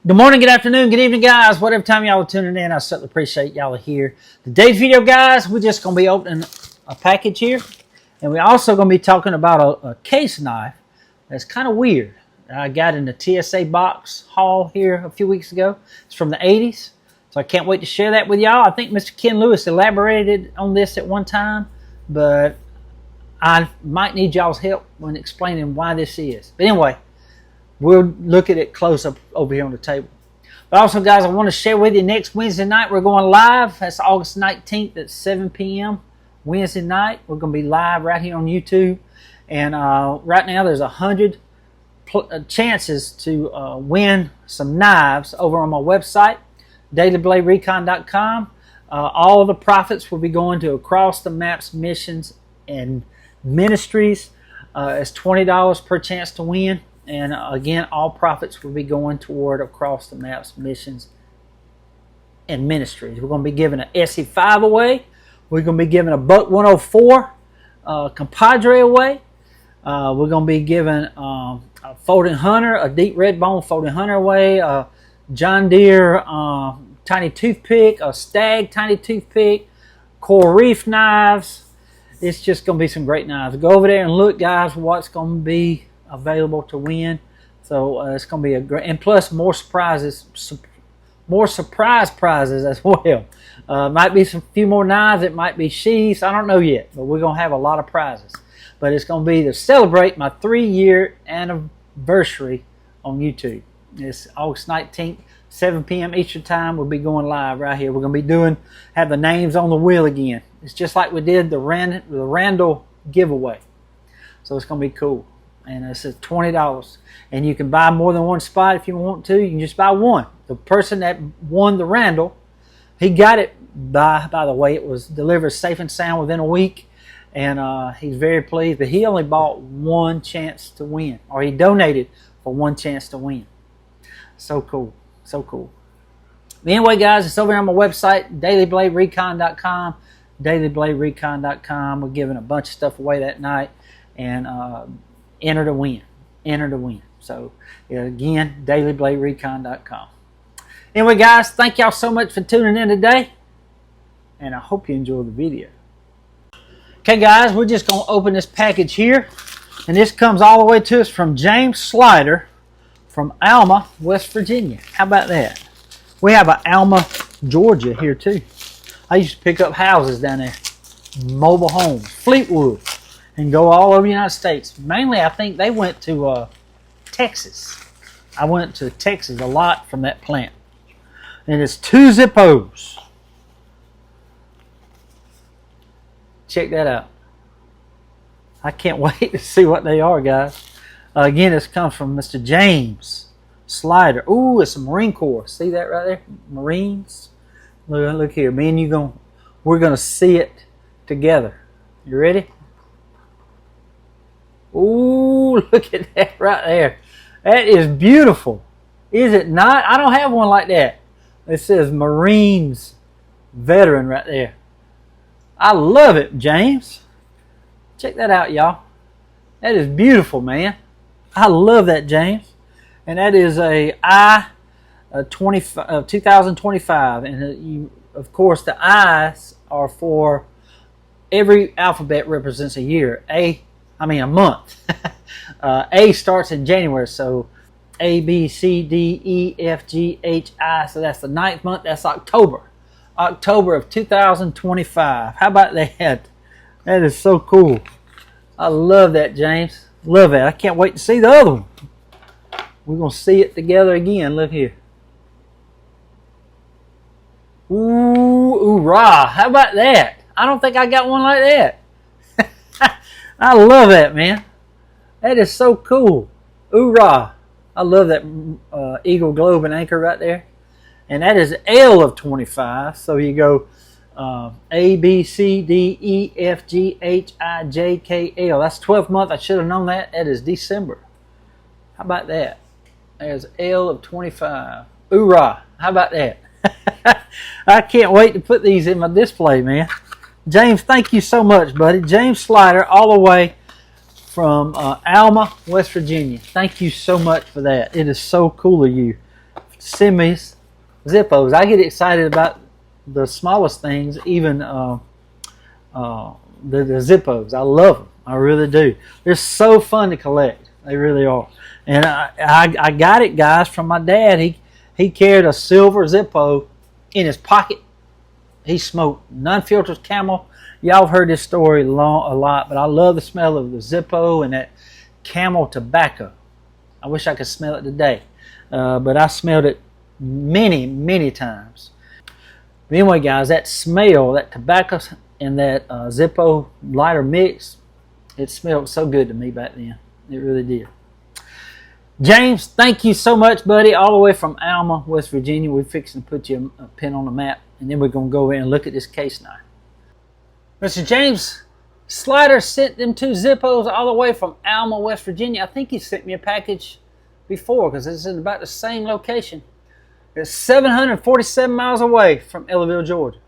Good morning, good afternoon, good evening, guys. Whatever time y'all are tuning in, I certainly appreciate y'all are here. Today's video, guys, we're just going to be opening a package here. And we're also going to be talking about a case knife that's kind of weird. I got in the TSA box haul here a few weeks ago. It's from the 80s. So I can't wait to share that with y'all. I think Mr. Ken Lewis elaborated on this at one time. But I might need y'all's help when explaining why this is. But anyway, we'll look at it close up over here on the table. But also, guys, I want to share with you next Wednesday night, we're going live. That's August 19th at 7 p.m. Wednesday night. We're going to be live right here on YouTube. And right now, there's 100 chances to win some knives over on my website, dailybladerecon.com. All the profits will be going to Across the Maps missions and ministries. It's $20 per chance to win. And again, all profits will be going toward Across the Maps missions and ministries. We're going to be giving an SE5 away. We're going to be giving a Buck 104 compadre away. We're going to be giving a folding hunter, a deep red bone folding hunter away, a John Deere tiny toothpick, a Stag tiny toothpick, coral reef knives. It's just going to be some great knives. Go over there and look, guys, what's going to be available to win. So it's going to be a great, and plus more surprises, more surprise prizes as well. Might be some few more knives. It might be sheaths. I don't know yet, but we're going to have a lot of prizes. But it's going to be to celebrate my 3-year anniversary on YouTube. It's August 19th, 7 p.m. Eastern Time. We'll be going live right here. We're going to be have the names on the wheel again. It's just like we did the Randall giveaway. So it's going to be cool. And it says $20. And you can buy more than one spot if you want to. You can just buy one. The person that won the Randall, he got it by the way, it was delivered safe and sound within a week. And he's very pleased. But he only bought one chance to win. Or he donated for one chance to win. So cool. So cool. But anyway, guys, it's over on my website, dailybladerecon.com. dailybladerecon.com. We're giving a bunch of stuff away that night. And enter to win. Enter to win. So, again, dailybladerecon.com. Anyway, guys, thank y'all so much for tuning in today. And I hope you enjoy the video. Okay, guys, we're just going to open this package here. And this comes all the way to us from James Slider from Alma, West Virginia. How about that? We have an Alma, Georgia here, too. I used to pick up houses down there. Mobile homes. Fleetwood. And go all over the United States. Mainly, I think they went to Texas. I went to Texas a lot from that plant. And it's 2 Zippos. Check that out. I can't wait to see what they are, guys. Again, this comes from Mr. James Slider. Ooh, it's a Marine Corps. See that right there? Marines. Look here. Me and you we're going to see it together. You ready? Ooh, look at that right there. That is beautiful. Is it not? I don't have one like that. It says Marines Veteran right there. I love it, James. Check that out, y'all. That is beautiful, man. I love that, James. And that is a 2025. And of course, the I's are for every alphabet represents a year. A month. A starts in January, so A, B, C, D, E, F, G, H, I. So that's the 9th month. That's October. October of 2025. How about that? That is so cool. I love that, James. Love that. I can't wait to see the other one. We're going to see it together again. Look here. Ooh, rah. How about that? I don't think I got one like that. I love that, man. That is so cool. Hoorah. I love that Eagle Globe and Anchor right there. And that is L of 25. So you go A, B, C, D, E, F, G, H, I, J, K, L. That's 12th month. I should have known that. That is December. How about that? There's L of 25. Hoorah. How about that? I can't wait to put these in my display, man. James, thank you so much, buddy. James Slider, all the way from Alma, West Virginia. Thank you so much for that. It is so cool of you send me Zippos. I get excited about the smallest things, even the Zippos. I love them. I really do. They're so fun to collect. They really are. And I got it, guys, from my dad. He carried a silver Zippo in his pocket. He smoked non-filtered Camel. Y'all have heard this story a lot, but I love the smell of the Zippo and that Camel tobacco. I wish I could smell it today, but I smelled it many, many times. But anyway, guys, that smell, that tobacco and that Zippo lighter mix, it smelled so good to me back then. It really did. James, thank you so much, buddy, all the way from Alma, West Virginia. We're fixing to put you a pin on the map, and then we're going to go in and look at this case knife. Mr. James Slider sent them 2 Zippos all the way from Alma, West Virginia. I think he sent me a package before because it's in about the same location. It's 747 miles away from Ellaville, Georgia.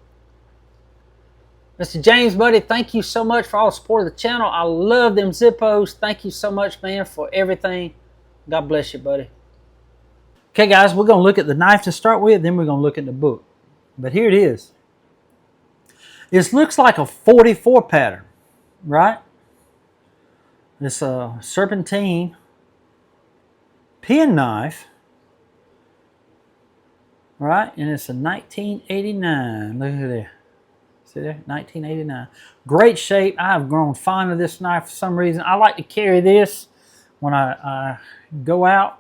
Mr. James, buddy, thank you so much for all the support of the channel. I love them Zippos. Thank you so much, man, for everything. God bless you, buddy. Okay, guys, we're going to look at the knife to start with, then we're going to look at the book. But here it is. This looks like a 44 pattern, right? It's a serpentine pen knife, right? And it's a 1989. Look at there. See there? 1989. Great shape. I have grown fond of this knife for some reason. I like to carry this when I go out,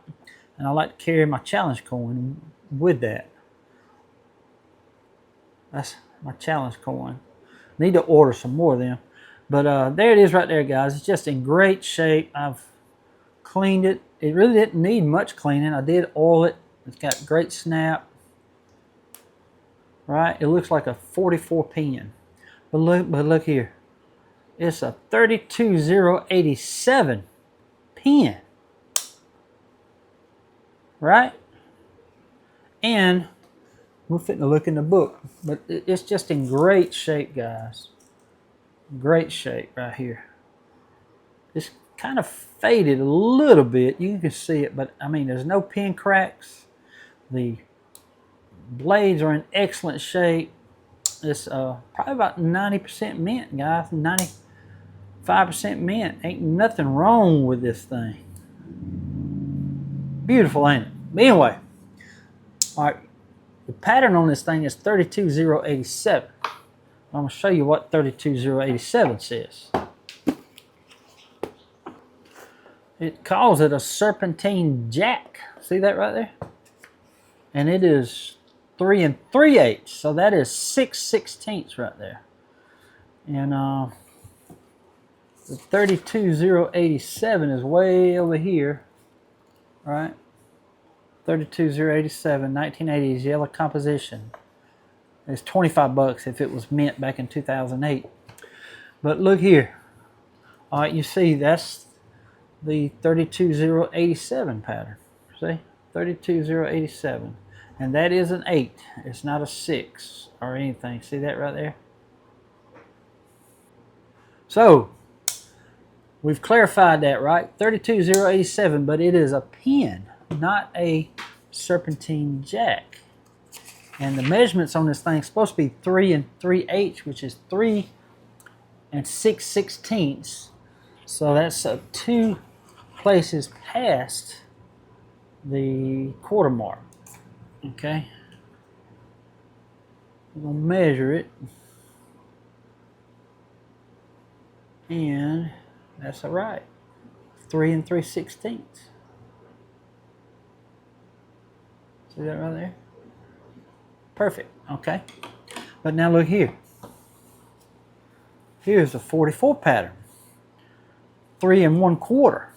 and I like to carry my challenge coin with that. That's my challenge coin. Need to order some more of them. But there it is right there, guys. It's just in great shape. I've cleaned it. It really didn't need much cleaning. I did oil it. It's got great snap. Right? It looks like a 44 pen. But look here. It's a 32087 pen. Right? And we're fitting to look in the book. But it's just in great shape, guys. Great shape right here. It's kind of faded a little bit. You can see it, but I mean, there's no pin cracks. The blades are in excellent shape. It's probably about 90% mint, guys. 95% mint. Ain't nothing wrong with this thing. Beautiful, ain't it? But anyway, all right. The pattern on this thing is 32087. I'm going to show you what 32087 says. It calls it a serpentine jack. See that right there? And it is 3 3/8. So that is 6/16 right there. And the 32087 is way over here. Right? 32087, 1980's yellow composition. It's 25 bucks if it was mint back in 2008. But look here. All right, you see that's the 32087 pattern. See? 32087. And that is an 8. It's not a 6 or anything. See that right there? So, we've clarified that, right? 32087, but it is a pen, not a serpentine jack. And the measurements on this thing are supposed to be 3 3/8, which is 3 6/16. So that's 2 places past the quarter mark. Okay. We're going to measure it. And that's all right. 3 3/16. See that right there? Perfect. Okay. But now look here. Here's a 44 pattern. 3 1/4.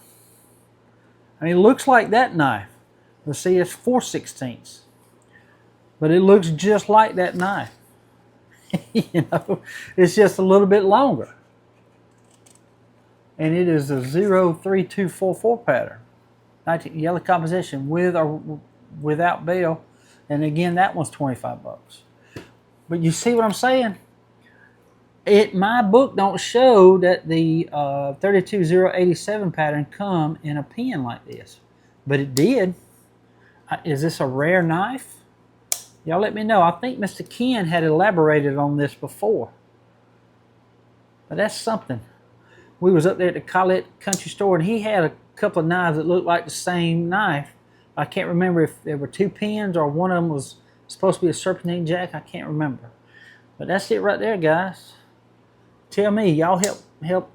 I mean, it looks like that knife. But see, it's 4/16. But it looks just like that knife. You know, it's just a little bit longer. And it is a 03244 pattern. Yellow composition with or without bell. And again, that one's 25 bucks. But you see what I'm saying? My book don't show that the 32087 pattern come in a pen like this. But it did. Is this a rare knife? Y'all let me know. I think Mr. Ken had elaborated on this before. But that's something. We was up there at the Collet Country Store, and he had a couple of knives that looked like the same knife. I can't remember if there were 2 pins or one of them was supposed to be a serpentine jack. I can't remember. But that's it right there, guys. Tell me, y'all help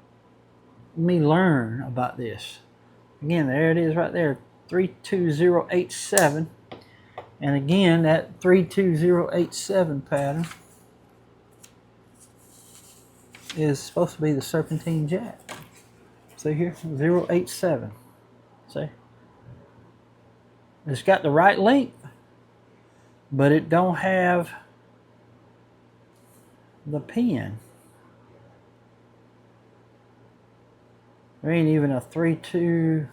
me learn about this. Again, there it is right there, 32087. And again, that 32087 pattern is supposed to be the serpentine jack. See here, 087. See? It's got the right length, but it don't have the pin. There ain't even a 3-2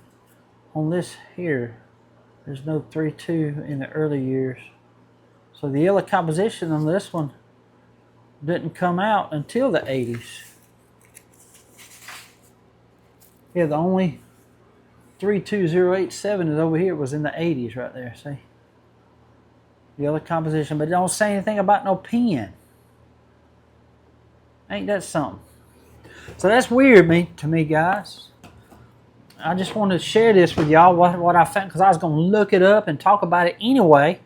on this here. There's no 3-2 in the early years. So the yellow composition on this one didn't come out until the 80s. Yeah, the only 32087 is over here. It was in the 80s right there, see? Yellow composition, but it don't say anything about no pin. Ain't that something? So that's weird to me, guys. I just wanted to share this with y'all, what I found, because I was going to look it up and talk about it anyway.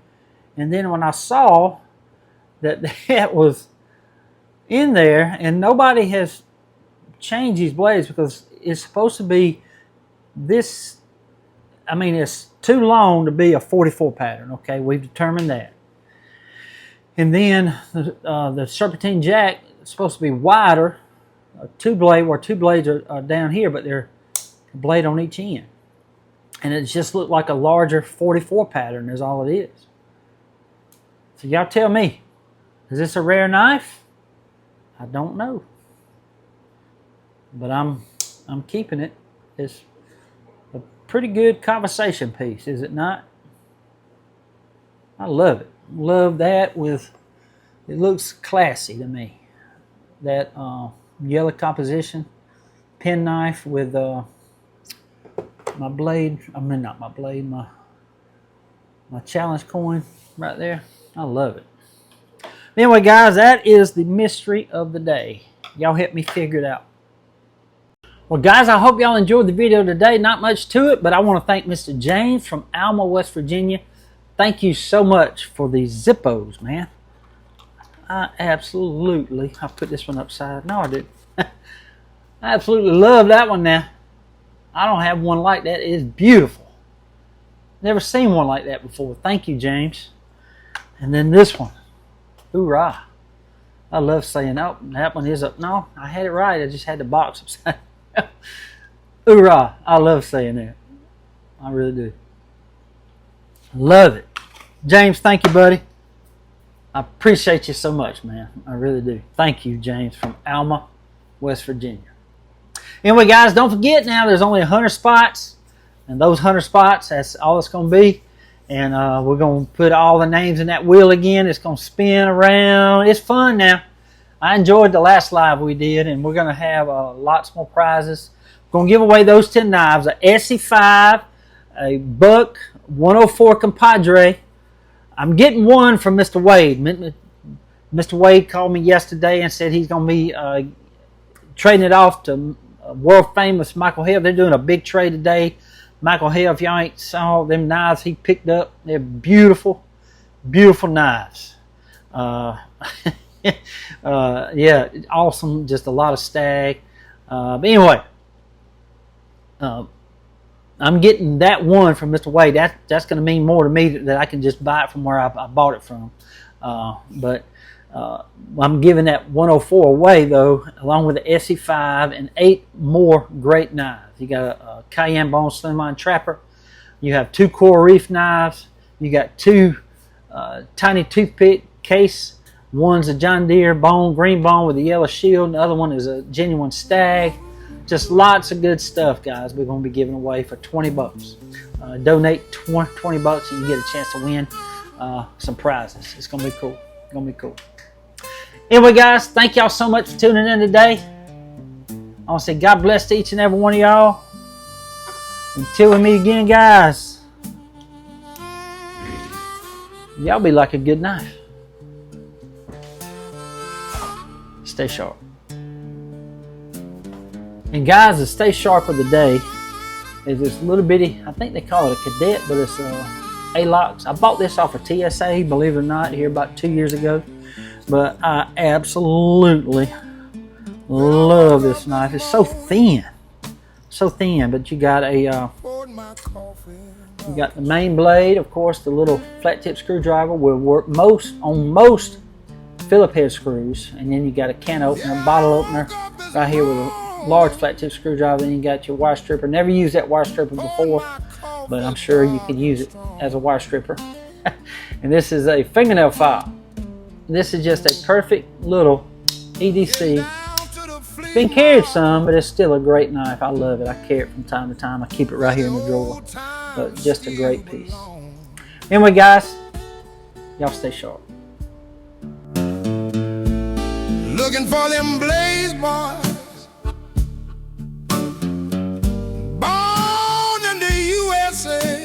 And then when I saw that that was in there, and nobody has changed these blades, because it's supposed to be this, I mean, it's too long to be a 44 pattern, okay? We've determined that. And then the serpentine jack is supposed to be wider, a 2-blade, where 2 blades are down here, but they're a blade on each end. And it just looked like a larger 44 pattern is all it is. So y'all tell me, is this a rare knife? I don't know. But I'm keeping it. It's a pretty good conversation piece, is it not? I love it. Love that with, it looks classy to me. That yellow composition, penknife with my blade, I mean not my blade, my challenge coin right there. I love it. Anyway, guys, that is the mystery of the day. Y'all help me figure it out. Well, guys, I hope y'all enjoyed the video today. Not much to it, but I want to thank Mr. James from Alma, West Virginia. Thank you so much for these Zippos, man. I absolutely, I put this one upside. No, I didn't. I absolutely love that one now. I don't have one like that. It is beautiful. Never seen one like that before. Thank you, James. And then this one. Hoorah. I love saying, oh, that one is up. No, I had it right. I just had the box upside down. Hoorah. I love saying that. I really do. Love it. James, thank you, buddy. I appreciate you so much, man. I really do. Thank you, James, from Alma, West Virginia. Anyway, guys, don't forget now, there's only 100 spots. And those 100 spots, that's all it's going to be. And we're going to put all the names in that wheel again. It's going to spin around. It's fun now. I enjoyed the last live we did, and we're going to have lots more prizes. We're going to give away those 10 knives, a SE5, a Buck 104 Compadre. I'm getting one from Mr. Wade. Mr. Wade called me yesterday and said he's going to be trading it off to world famous Michael Hale. They're doing a big trade today. Michael Hale, if y'all ain't saw them knives he picked up, they're beautiful, beautiful knives. Yeah, awesome. Just a lot of stag. But anyway, I'm getting that one from Mr. Wade. That's going to mean more to me that I can just buy it from where I bought it from. But I'm giving that 104 away, though, along with the SE5 and 8 more great knives. You got a Cayenne Bone Slimline Trapper. You have 2 coral reef knives. You got 2 tiny toothpick case. One's a John Deere bone, green bone with a yellow shield. The other one is a genuine stag. Just lots of good stuff, guys. We're going to be giving away for 20 bucks. Donate 20 bucks and you get a chance to win some prizes. It's going to be cool. It's going to be cool. Anyway, guys, thank y'all so much for tuning in today. I want to say God bless to each and every one of y'all. Until we meet again, guys. Y'all be like a good knife. Stay sharp. And guys, the stay sharp of the day is this little bitty, I think they call it a cadet, but it's A-locks. I bought this off of TSA, believe it or not, here about 2 years ago. But I absolutely love this knife. It's so thin. So thin, but you got a you got the main blade, of course. The little flat tip screwdriver will work on most Phillip head screws, and then you got a can opener, bottle opener right here with a large flat tip screwdriver. Then you got your wire stripper. Never used that wire stripper before, but I'm sure you could use it as a wire stripper. And this is a fingernail file. This is just a perfect little EDC. It's been carried some, but it's still a great knife. I love it. I carry it from time to time. I keep it right here in the drawer. But just a great piece. Anyway, guys, y'all stay sharp. Looking for them blaze boys, born in the USA.